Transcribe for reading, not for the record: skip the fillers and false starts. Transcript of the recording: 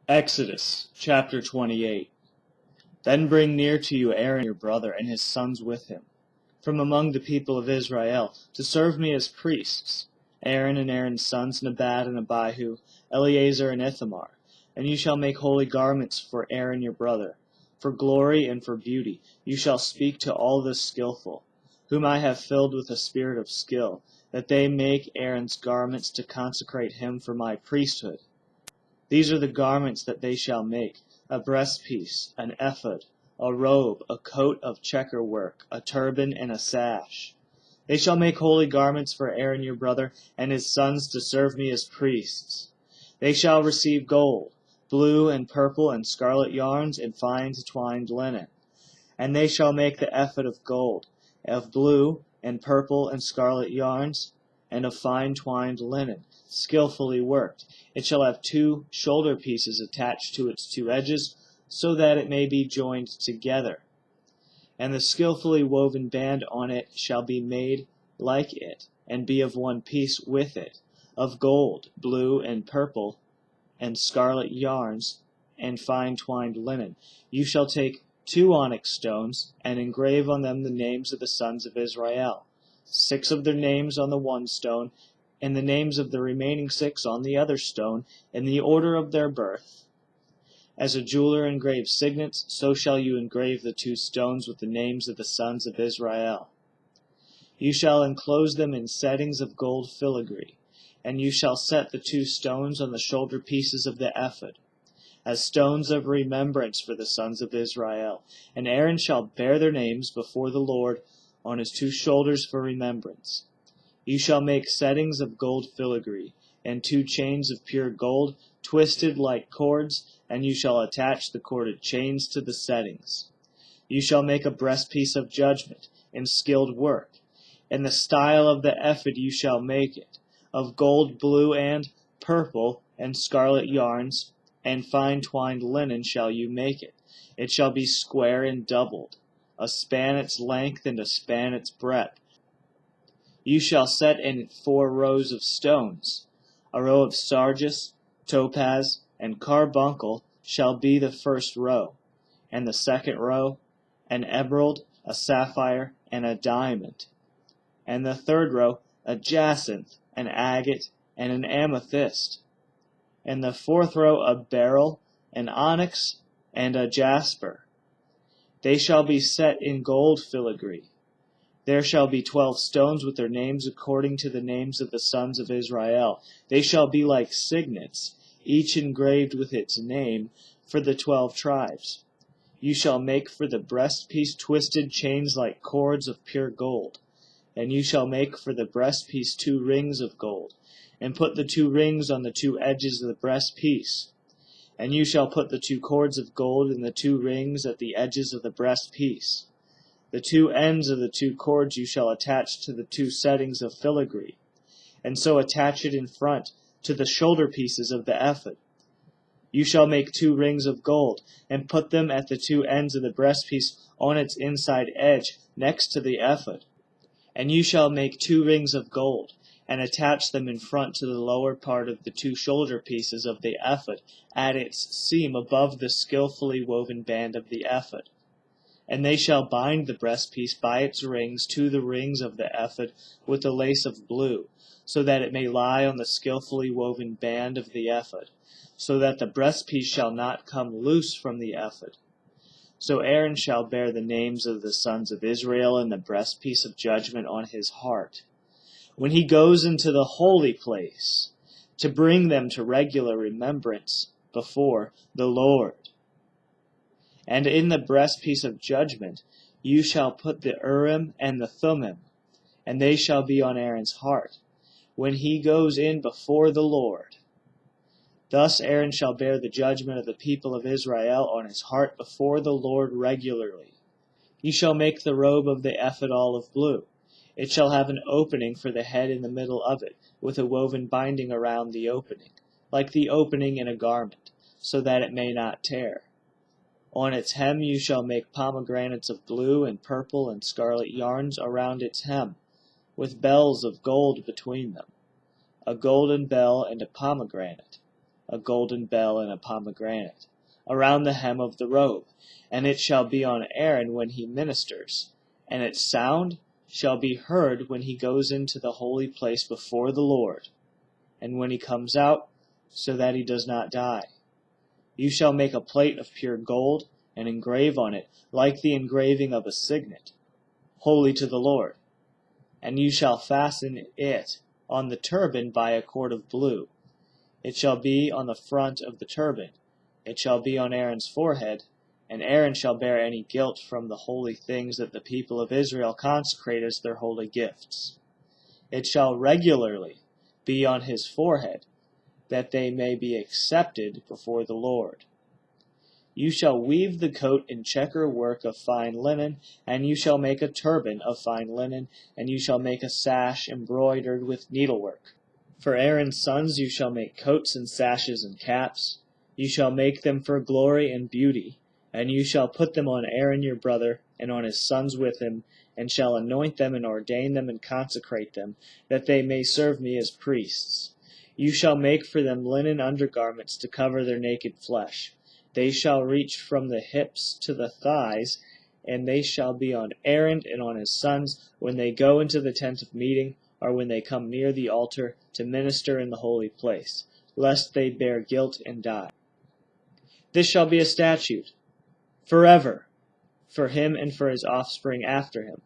Exodus chapter 28. Then bring near to you Aaron your brother and his sons with him, from among the people of Israel, to serve me as priests, Aaron and Aaron's sons Nadab and Abihu, Eleazar and Ithamar. And you shall make holy garments for Aaron your brother. For glory and for beauty you shall speak to all the skillful, whom I have filled with a spirit of skill, that they make Aaron's garments to consecrate him for my priesthood. These are the garments that they shall make: a breastpiece, an ephod, a robe, a coat of checker work, a turban, and a sash. They shall make holy garments for Aaron your brother and his sons to serve me as priests. They shall receive gold, blue and purple and scarlet yarns, and fine twined linen. And they shall make the ephod of gold, of blue and purple and scarlet yarns, and of fine twined linen, skillfully worked. It shall have 2 shoulder pieces attached to its 2 edges, so that it may be joined together. And the skillfully woven band on it shall be made like it, and be of one piece with it, of gold, blue, and purple, and scarlet yarns, and fine twined linen. You shall take 2 onyx stones, and engrave on them the names of the sons of Israel, 6 of their names on the one stone, and the names of the remaining 6 on the other stone, in the order of their birth. As a jeweler engraves signets, so shall you engrave the 2 stones with the names of the sons of Israel. You shall enclose them in settings of gold filigree, and you shall set the 2 stones on the shoulder pieces of the ephod, as stones of remembrance for the sons of Israel. And Aaron shall bear their names before the Lord on his 2 shoulders for remembrance. You shall make settings of gold filigree, and 2 chains of pure gold, twisted like cords, and you shall attach the corded chains to the settings. You shall make a breastpiece of judgment, in skilled work. In the style of the ephod you shall make it, of gold, blue, and purple, and scarlet yarns, and fine twined linen shall you make it. It shall be square and doubled, a span its length and a span its breadth. You shall set in it 4 rows of stones. A row of sardius, topaz, and carbuncle shall be the first row, and the second row an emerald, a sapphire, and a diamond, and the third row a jacinth, an agate, and an amethyst, and the fourth row a beryl, an onyx, and a jasper. They shall be set in gold filigree. There shall be 12 stones with their names according to the names of the sons of Israel. They shall be like signets, each engraved with its name, for the 12 tribes. You shall make for the breastpiece twisted chains like cords of pure gold. And you shall make for the breastpiece 2 rings of gold, and put the 2 rings on the 2 edges of the breastpiece. And you shall put the 2 cords of gold in the 2 rings at the edges of the breastpiece. The 2 ends of the 2 cords you shall attach to the 2 settings of filigree, and so attach it in front to the shoulder pieces of the ephod. You shall make 2 rings of gold, and put them at the 2 ends of the breastpiece on its inside edge next to the ephod. And you shall make 2 rings of gold, and attach them in front to the lower part of the 2 shoulder pieces of the ephod, at its seam above the skillfully woven band of the ephod. And they shall bind the breastpiece by its rings to the rings of the ephod with a lace of blue, so that it may lie on the skillfully woven band of the ephod, so that the breastpiece shall not come loose from the ephod. So Aaron shall bear the names of the sons of Israel in the breastpiece of judgment on his heart, when he goes into the holy place, to bring them to regular remembrance before the Lord. And in the breastpiece of judgment you shall put the Urim and the Thummim, and they shall be on Aaron's heart, when he goes in before the Lord. Thus Aaron shall bear the judgment of the people of Israel on his heart before the Lord regularly. You shall make the robe of the ephod olive blue. It shall have an opening for the head in the middle of it, with a woven binding around the opening, like the opening in a garment, so that it may not tear. On its hem you shall make pomegranates of blue and purple and scarlet yarns around its hem, with bells of gold between them, a golden bell and a pomegranate. a golden bell and a pomegranate, around the hem of the robe, and it shall be on Aaron when he ministers, and its sound shall be heard when he goes into the holy place before the Lord, and when he comes out, so that he does not die. You shall make a plate of pure gold, and engrave on it, like the engraving of a signet, holy to the Lord. And you shall fasten it on the turban by a cord of blue. It shall be on the front of the turban. It shall be on Aaron's forehead, and Aaron shall bear any guilt from the holy things that the people of Israel consecrate as their holy gifts. It shall regularly be on his forehead, that they may be accepted before the Lord. You shall weave the coat in checker work of fine linen, and you shall make a turban of fine linen, and you shall make a sash embroidered with needlework. For Aaron's sons you shall make coats and sashes and caps. You shall make them for glory and beauty, and you shall put them on Aaron your brother, and on his sons with him, and shall anoint them and ordain them and consecrate them, that they may serve me as priests. You shall make for them linen undergarments to cover their naked flesh. They shall reach from the hips to the thighs, and they shall be on Aaron and on his sons when they go into the tent of meeting, or when they come near the altar to minister in the holy place, lest they bear guilt and die. This shall be a statute forever for him and for his offspring after him,